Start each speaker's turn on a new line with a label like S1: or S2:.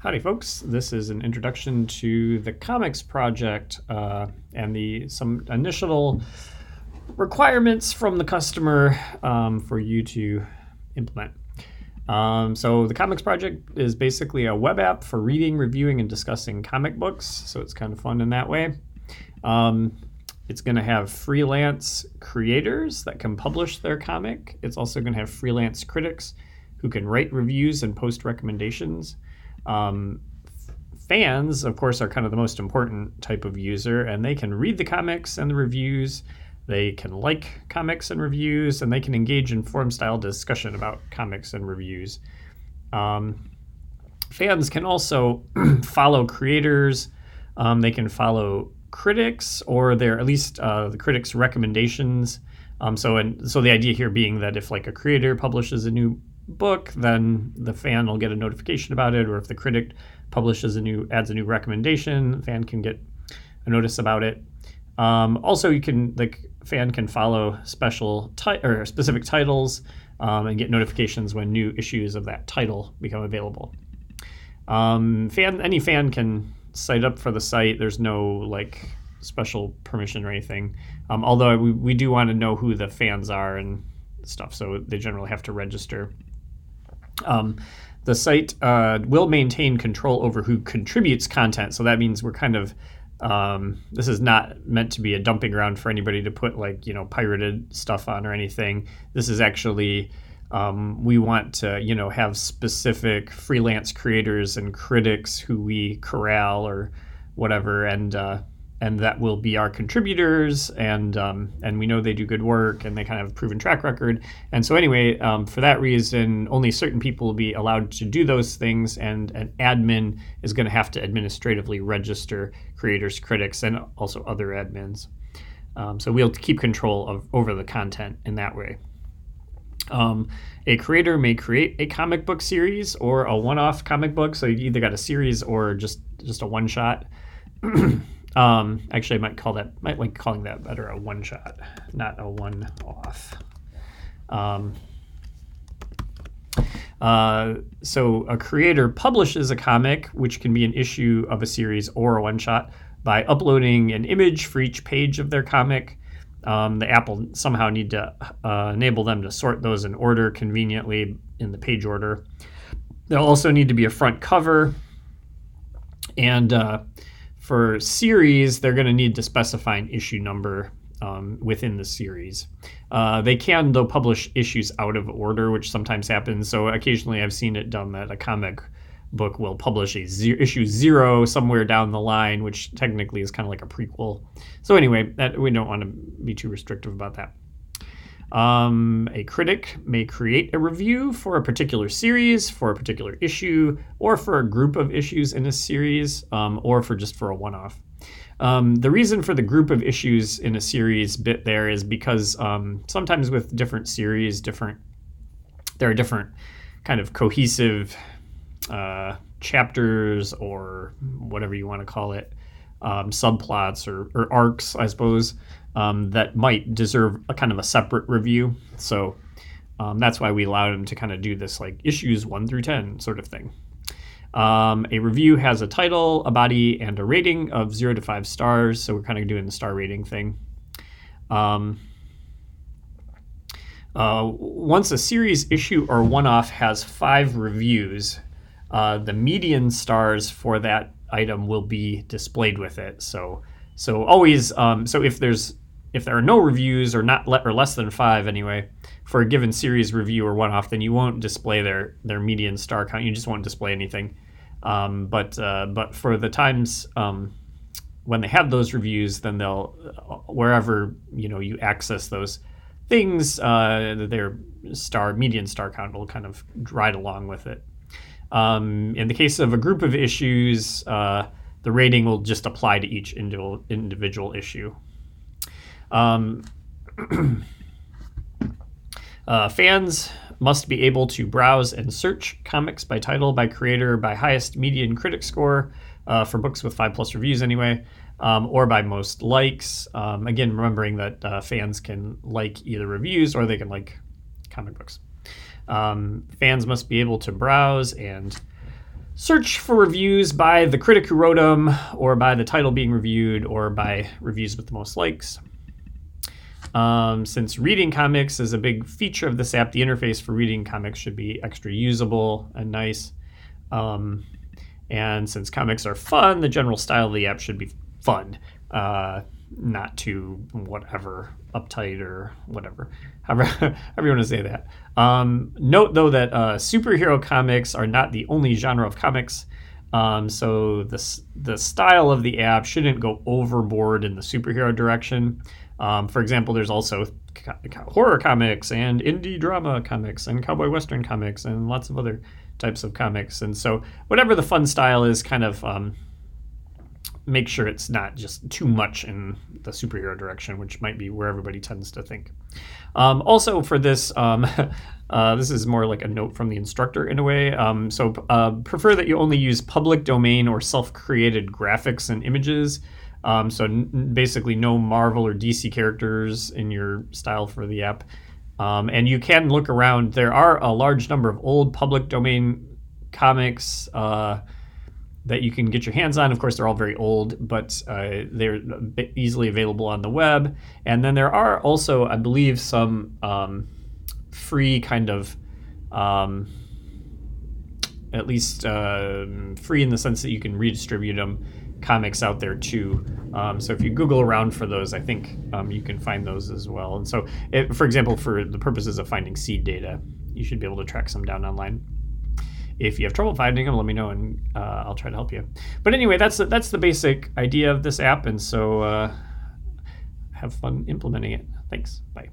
S1: Howdy, folks. This is an introduction to the comics project and some initial requirements from the customer for you to implement. So the comics project is basically a web app for reading, reviewing, and discussing comic books. So it's kind of fun in that way. It's going to have freelance creators that can publish their comic. It's also going to have freelance critics who can write reviews and post recommendations. Fans, of course, are kind of the most important type of user, and they can read the comics and the reviews. They can like comics and reviews, and they can engage in forum-style discussion about comics and reviews. Fans can also follow creators. They can follow critics, or at least the critics' recommendations. So the idea here being that if like a creator publishes a new book, then the fan will get a notification about it, or if the critic adds a new recommendation, the fan can get a notice about it. Also, the fan can follow specific titles and get notifications when new issues of that title become available. Any fan can sign up for the site. There's no special permission or anything. Although we do want to know who the fans are and stuff, so they generally have to register. The site will maintain control over who contributes content, so that means we're kind of this is not meant to be a dumping ground for anybody to put pirated stuff on or anything. This is actually we want to have specific freelance creators and critics who we corral or whatever, and that will be our contributors, and we know they do good work and they kind of have a proven track record. And so anyway, for that reason, only certain people will be allowed to do those things, and an admin is going to have to administratively register creators, critics, and also other admins. So we'll keep control over the content in that way. A creator may create a comic book series or a one-off comic book, so you either got a series or just a one-shot. Actually, I might like calling that better, a one-shot, not a one-off. So a creator publishes a comic, which can be an issue of a series or a one-shot, by uploading an image for each page of their comic. The app will somehow need to enable them to sort those in order conveniently in the page order. There'll also need to be a front cover, and for series, they're going to need to specify an issue number within the series. They can, though, publish issues out of order, which sometimes happens. So occasionally I've seen it done that a comic book will publish issue 0 somewhere down the line, which technically is kind of like a prequel. So anyway, we don't want to be too restrictive about that. A critic may create a review for a particular series, for a particular issue, or for a group of issues in a series, or for a one-off. The reason for the group of issues in a series bit there is because sometimes with different series, there are different kind of cohesive chapters, or whatever you want to call it, subplots or arcs, I suppose, that might deserve a kind of a separate review. So that's why we allow them to kind of do this like issues 1 through 10 sort of thing. A review has a title, a body, and a rating of 0 to 5 stars. So we're kind of doing the star rating thing. Once a series, issue, or one-off has 5 reviews, the median stars for that item will be displayed with it. So always, so if there are no reviews, or less than 5 anyway, for a given series, review, or one-off, then you won't display their median star count. You just won't display anything. But for the times when they have those reviews, then they'll wherever you access those things, their median star count will kind of ride along with it. In the case of a group of issues, the rating will just apply to each individual issue. Fans must be able to browse and search comics by title, by creator, by highest median critic score for books with 5+ reviews anyway, or by most likes. Again, remembering that fans can like either reviews or they can like comic books. Fans must be able to browse and search for reviews by the critic who wrote them, or by the title being reviewed, or by reviews with the most likes. Since reading comics is a big feature of this app, the interface for reading comics should be extra usable and nice. And since comics are fun, the general style of the app should be fun, not too whatever, uptight or whatever, however you want to say that. Note, though, that superhero comics are not the only genre of comics. So the style of the app shouldn't go overboard in the superhero direction. For example, there's also horror comics and indie drama comics and cowboy western comics and lots of other types of comics. And so whatever the fun style is, kind of make sure it's not just too much in the superhero direction, which might be where everybody tends to think. Also for this, this is more like a note from the instructor in a way. So prefer that you only use public domain or self-created graphics and images. So basically no Marvel or DC characters in your style for the app. And you can look around. There are a large number of old public domain comics that you can get your hands on. Of course, they're all very old, but they're easily available on the web. And then there are also, I believe, some free kind of, at least free in the sense that you can redistribute them, comics out there too. So if you Google around for those, I think you can find those as well. And so, for example, for the purposes of finding seed data, you should be able to track some down online. If you have trouble finding them, let me know and I'll try to help you. But anyway, that's the basic idea of this app, and so have fun implementing it. Thanks. Bye.